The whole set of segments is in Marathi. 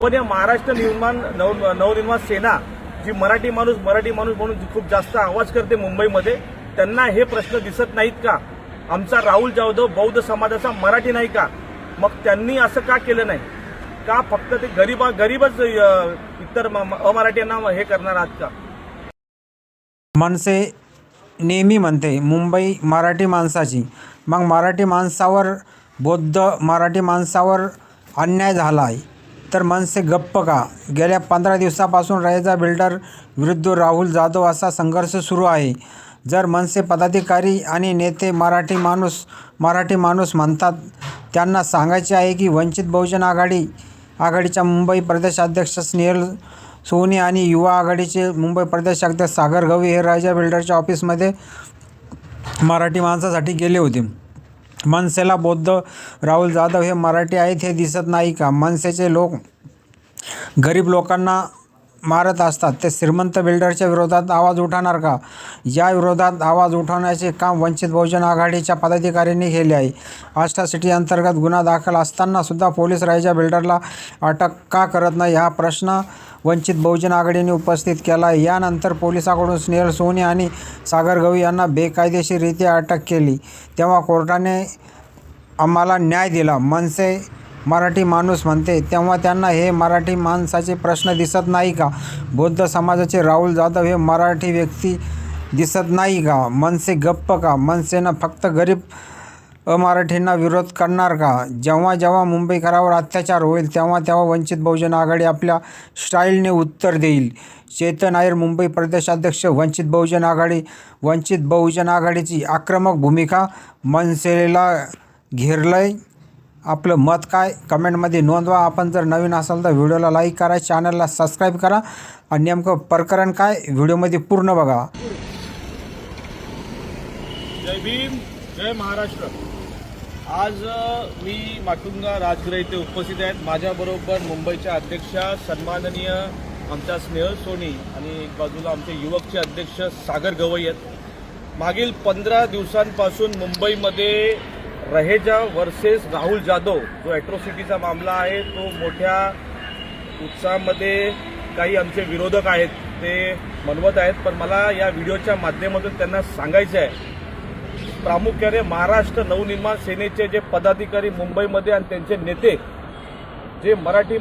पण या महाराष्ट्र नवनिर्माण सेना जी मराठी माणूस म्हणून खूप जास्त आवाज करते मुंबईमध्ये, त्यांना हे प्रश्न दिसत नाहीत का? आमचा राहुल जाधव बौद्ध समाजाचा मराठी नाही का? मग त्यांनी असं का केलं नाही का? फक्त ते गरीबच इतर अमराठ्यांना हे करणार आहात का? मनसे नेहमी म्हणते मुंबई मराठी माणसाची, मग मराठी माणसावर बौद्ध मराठी माणसावर अन्याय झाला आहे तर मनसे गप्प का? गेल्या 15 दिवसापासून रयजा बिल्डर विरुद्ध राहुल जाधव असा संघर्ष सुरू आहे. जर मनसे पदाधिकारी आणि नेते मराठी माणूस म्हणतात, त्यांना सांगायचे आहे की वंचित बहुजन आघाडीच्या मुंबई प्रदेशाध्यक्ष स्नेहल सोनी आणि युवा आघाडीचे मुंबई प्रदेशाध्यक्ष सागर गवई हे रयजा बिल्डरच्या ऑफिसमध्ये मराठी माणसासाठी गेले होते. मनसेला बौद्ध राहुल जाधव हे मराठी आहेत हे दिसत नाही का? मनसेचे लोक गरीब लोकांना मारत असतात, ते श्रीमंत बिल्डरच्या विरोधात आवाज उठवणार का? या विरोधात आवाज उठवण्याचे काम वंचित बहुजन आघाडीच्या पदाधिकाऱ्यांनी केले आहे. अॅट्रॉसिटी अंतर्गत गुन्हा दाखल असताना सुद्धा पोलीस रयजा बिल्डरला अटक का करत नाही, हा प्रश्न वंचित बहुजन आघाडीने उपस्थित केला आहे. यानंतर पोलिसांकडून स्नेहल सोनी आणि सागर गवई यांना बेकायदेशीररित्या अटक केली, तेव्हा कोर्टाने आम्हाला न्याय दिला. मनसे मराठी माणूस म्हणते तेव्हा त्यांना हे मराठी माणसाचे प्रश्न दिसत नाही का? बौद्ध समाजाचे राहुल जाधव हे मराठी व्यक्ती दिसत नाही का? मनसे गप्प का? मनसेनं फक्त गरीब अमराठींना विरोध करणार का? जेव्हा मुंबईकरांवर अत्याचार होईल तेव्हा वंचित बहुजन आघाडी आपल्या स्टाईलने उत्तर देईल. चेतन आयर, मुंबई प्रदेशाध्यक्ष, वंचित बहुजन आघाडीची आक्रमक भूमिका मनसेला घेरलंय. आपलं मत काय? कमेंटमध्ये नोंदवा. आपण जर नवीन असाल तर व्हिडिओला लाईक करा, चॅनलला सबस्क्राईब करा आणि नेमकं प्रकरण काय व्हिडिओमध्ये पूर्ण बघा. जय भीम, जय महाराष्ट्र. आज मी माटुंगा राजगृह इथे उपस्थित आहेत. माझ्याबरोबर मुंबईच्या अध्यक्षा सन्माननीय आमच्या स्नेहल सोनी आणि एक बाजूला आमचे युवकचे अध्यक्ष सागर गवई आहेत. मागील 15 दिवसांपासून मुंबईमध्ये रहेजा वर्सेस राहुल जाधव जो ॲट्रॉसिटीचा मामला आहे तो मोठ्या उत्साहामध्ये काही आमचे विरोधक आहेत ते मनवत आहेत. पण मला या व्हिडिओच्या माध्यमातून त्यांना सांगायचं आहे, प्रामुख्याने महाराष्ट्र नवनिर्माण सेनेचे जे पदाधिकारी मुंबईमध्ये आणि त्यांचे नेते जे मराठी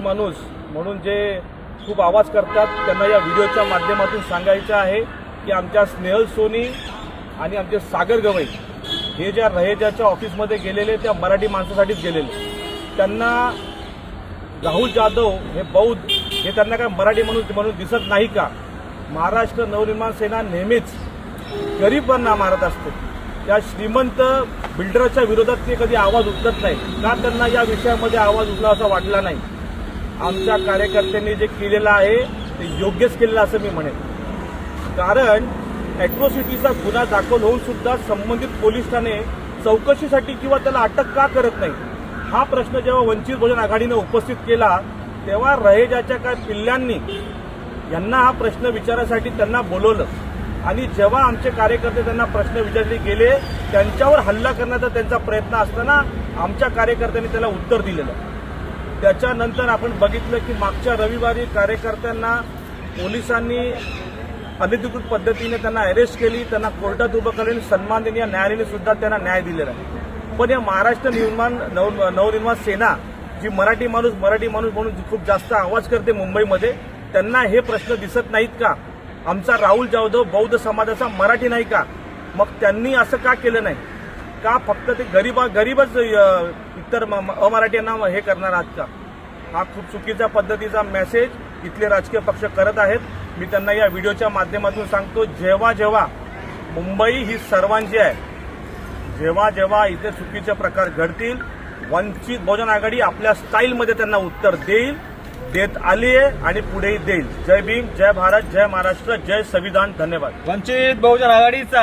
माणूस म्हणून जे खूप आवाज करतात, त्यांना या व्हिडिओच्या माध्यमातून सांगायचं आहे की आमच्या स्नेहल सोनी आणि आमचे सागर गवई हे ज्या रहेजाच्या ऑफिसमध्ये गेलेले त्या मराठी माणसासाठीच गेलेले. त्यांना राहुल जाधव हे बौद्ध हे त्यांना काय मराठी म्हणून दिसत नाही का? महाराष्ट्र नवनिर्माण सेना नेहमीच गरिबांना मारत असते. त्या श्रीमंत बिल्डरच्या विरोधात ते कधी आवाज उठत नाही का? त्यांना या विषयामध्ये आवाज उठला असं वाटला नाही. आमच्या कार्यकर्त्यांनी जे केलेलं आहे ते योग्यच केलेलं असं मी म्हणेन. कारण ॲट्रॉसिटीचा गुन्हा दाखल होऊन सुद्धा संबंधित पोलीस ठाणे चौकशीसाठी किंवा त्याला अटक का करत नाही, हा प्रश्न जेव्हा वंचित बहुजन आघाडीने उपस्थित केला तेव्हा रहेजाच्या काय पिल्ल्यांनी यांना हा प्रश्न विचारासाठी त्यांना बोलवलं आणि जेव्हा आमचे कार्यकर्ते त्यांना प्रश्न विचारले गेले, त्यांच्यावर हल्ला करण्याचा त्यांचा प्रयत्न असताना आमच्या कार्यकर्त्यांनी त्याला उत्तर दिलेलं. त्याच्यानंतर आपण बघितलं की मागच्या रविवारी कार्यकर्त्यांना पोलिसांनी अनधिकृत पद्धतीने त्यांना अरेस्ट केली, त्यांना कोर्टात उभं केलं. सन्माननीय न्यायालयाने सुद्धा त्यांना न्याय दिलेला आहे. पण या महाराष्ट्र नवनिर्माण सेना जी मराठी माणूस म्हणून खूप जास्त आवाज करते मुंबईमध्ये, त्यांना हे प्रश्न दिसत नाहीत का? आमचा राहुल जाधव बौद्ध समाजाचा मराठी नाही का? मग त्यांनी असं का केलं नाही का? फक्त ते गरीबच इतर अमराठ्यांना हे करणार आहात का? हा खूप चुकीच्या पद्धतीचा मेसेज इथले राजकीय पक्ष करत आहेत. मी त्यांना या व्हिडिओच्या माध्यमातून सांगतो, जेव्हा मुंबई ही सर्वांची आहे, जेव्हा इथे चुकीचे प्रकार घडतील, वंचित बहुजन आघाडी आपल्या स्टाईलमध्ये त्यांना उत्तर देत आली आहे आणि पुढेही देईल. जय भीम, जय भारत, जय महाराष्ट्र, जय संविधान. धन्यवाद. वंचित बहुजन आघाडीचा